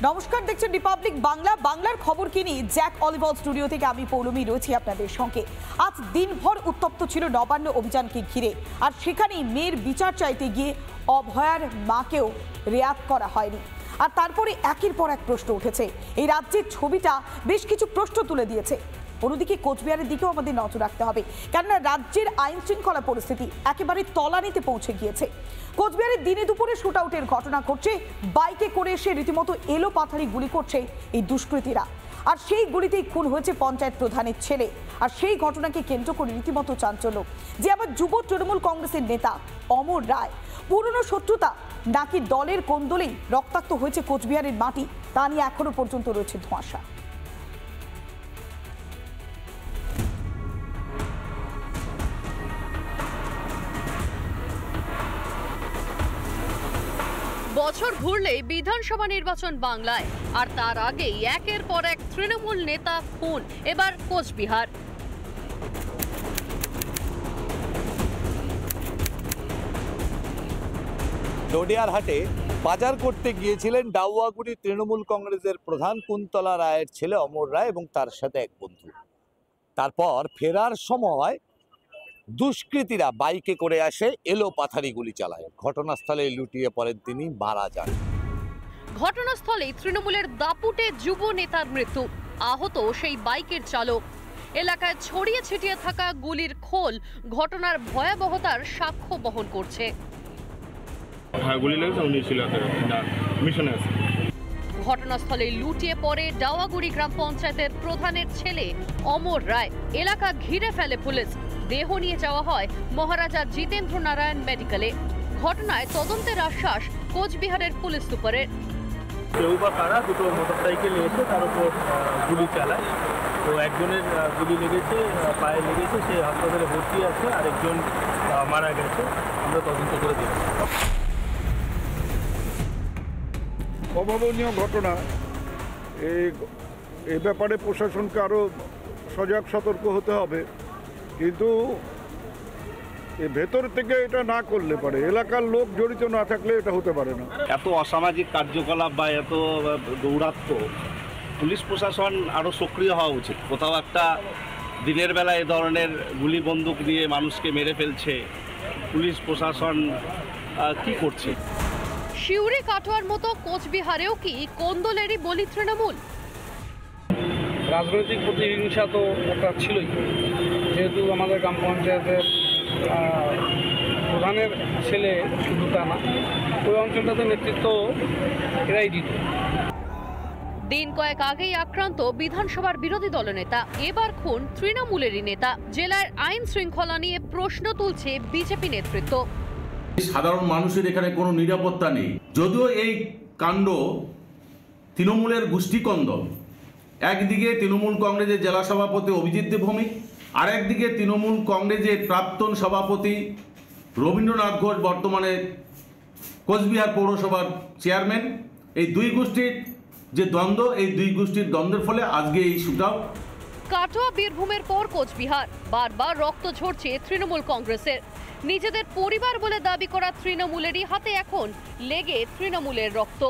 নমস্কার, দেখছেন রিপাবলিক বাংলা। বাংলার খবর কিনি জ্যাক অলিভল স্টুডিও থেকে আমি পৌলমী রয়েছি আপনাদের সঙ্গে। আজ দিনভর উত্তপ্ত ছিল নবান্ন অভিযানকে ঘিরে, আর সেখানেই মেয়ের বিচার চাইতে গিয়ে অভয়ার মাকেও রেয়াত করা হয়নি। আর তারপরে একের পর এক প্রশ্ন উঠেছে। এই রাজ্যের ছবিটা বেশ কিছু প্রশ্ন তুলে দিয়েছে। অন্যদিকে কোচবিহারের দিকেও আমাদের নজর রাখতে হবে, কেননা রাজ্যের আইন শৃঙ্খলা পরিস্থিতি একেবারে তলানিতে পৌঁছে গিয়েছে। কোচবিহারের দিনে দুপুরে শুট আউটের ঘটনা ঘটছে। বাইকে করে এসে রীতিমতো এলো পাথারি গুলি করছে এই দুষ্কৃতীরা, আর সেই গুলিতেই খুন হয়েছে পঞ্চায়েত প্রধানের ছেলে। আর সেই ঘটনাকে কেন্দ্র করে রীতিমতো চাঞ্চল্য, যে আবার যুব তৃণমূল কংগ্রেসের নেতা অমর রায়। পুরনো শত্রুতা নাকি দলের কোন্দলেই রক্তাক্ত হয়েছে কোচবিহারের মাটি, তা নিয়ে এখনো পর্যন্ত রয়েছে ধোঁয়াশা। বছর ঘুরলেই বিধানসভা নির্বাচন বাংলায়, আর তার আগেই একের পর এক তৃণমূল নেতা খুন। এবার কোচবিহার। ডোডিয়ারহাটে বাজার করতে গিয়েছিলেন ডাউয়াগুড়ি তৃণমূল কংগ্রেসের প্রধান কুন্তলা রায়ের ছেলে অমর রায় এবং তার সাথে এক বন্ধু। তারপর ফেরার সময় দুষ্কৃতীরা বাইকে করে আসে, এলো পাথারি গুলি চালায়। ঘটনাস্থলে লুটিয়ে পড়েন তিনি, মারা যান। ঘটনাস্থলেই তৃণমূলের দাপুটে যুব নেতার মৃত্যু, আহত সেই বাইকের চালক। এলাকায় ছড়িয়ে ছিটিয়ে থাকা গুলির খোল ঘটনার ভয়াবহতার সাক্ষ্য বহন করছে। ঘটনাস্থলে লুটিয়ে পড়ে ডাওয়াগুড়ি গ্রাম পঞ্চায়েতের প্রধানের ছেলে অমর রায়। এলাকা ঘিরে ফেলে পুলিশ। দেহ নিয়ে যাওয়া হয় মহারাজা জিতেন্দ্র নারায়ণ মেডিকেলে। ঘটনায় তদন্তের আশ্বাস কোচবিহারের পুলিশ সুপারের। কেউ বা কারা দুটো মোটরসাইকেল এসে তার উপর গুলি চালায়। তো একজনের গুলি লেগেছে, পায়ে লেগেছে, সে হাসপাতালে ভর্তি আছে, আর একজন মারা গেছে। আমরা তদন্ত করে দেখি। অভাবনীয় ঘটনা। এই ব্যাপারে প্রশাসনকে আরও সজাগ সতর্ক হতে হবে, কিন্তু ভেতর থেকে এটা না করলে পারে, এলাকার লোক জড়িত না থাকলে এটা হতে পারে না। এত অসামাজিক কার্যকলাপ বা এত দৌরাত্ম, পুলিশ প্রশাসন আরও সক্রিয় হওয়া উচিত। কোথাও একটা দিনের বেলা এ ধরনের গুলি বন্দুক দিয়ে মানুষকে মেরে ফেলছে, পুলিশ প্রশাসন কি করছে? শিউরি কাটোয়ার মতো কোচবিহারেও কি কোন্দলেরই বলি তৃণমূল? রাজনৈতিক প্রতিহিংসা তো একটা ছিলই, যেহেতু আমাদের গ্রাম পঞ্চায়েতের প্রধানের ছেলে, শুধু তা না, ওই অঞ্চলটাতে নেতৃত্ব এরাই দিত। দিন কয়েক আগেই আক্রান্ত বিধানসভার বিরোধী দলনেতা, এবার খুন তৃণমূলেরই নেতা। জেলার আইন শৃঙ্খলা নিয়ে প্রশ্ন তুলছে বিজেপি নেতৃত্ব। সাধারণ মানুষের এখানে কোনো নিরাপত্তা নেই। যদিও এই কাণ্ড তৃণমূলের গোষ্ঠীকন্দল, একদিকে তৃণমূল কংগ্রেসের জেলা সভাপতি অভিজিৎ দেবভৌমিক, আর একদিকে তৃণমূল কংগ্রেসের প্রাক্তন সভাপতি রবীন্দ্রনাথ ঘোষ, বর্তমানে কোচবিহার পৌরসভার চেয়ারম্যান। এই দুই গোষ্ঠীর যে দ্বন্দ্ব, এই দুই গোষ্ঠীর দ্বন্দ্বের ফলে আজকে এই শুটআউট। কাটোয়া বীরভূমের পর কোচবিহার, বারবার রক্ত ঝরছে তৃণমূল কংগ্রেসের। নিজেদের পরিবার বলে দাবি করা তৃণমূলেরই হাতে এখন লেগে তৃণমূলের রক্ত।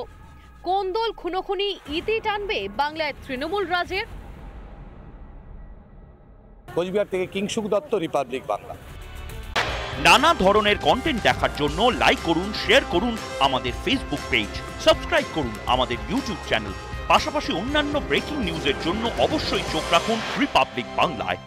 কোন্দল খুনোখুনি ইতি টানবে বাংলায় তৃণমূল রাজের। কোচবিহার থেকে কিংসুক দত্ত, রিপাবলিক বাংলা। নানা ধরনের কন্টেন্ট দেখার জন্য লাইক করুন, শেয়ার করুন আমাদের ফেসবুক পেজ, সাবস্ক্রাইব করুন আমাদের ইউটিউব চ্যানেল। পাশাপাশি অন্যান্য ব্রেকিং নিউজের জন্য অবশ্যই চোখ রাখুন রিপাবলিক বাংলায়।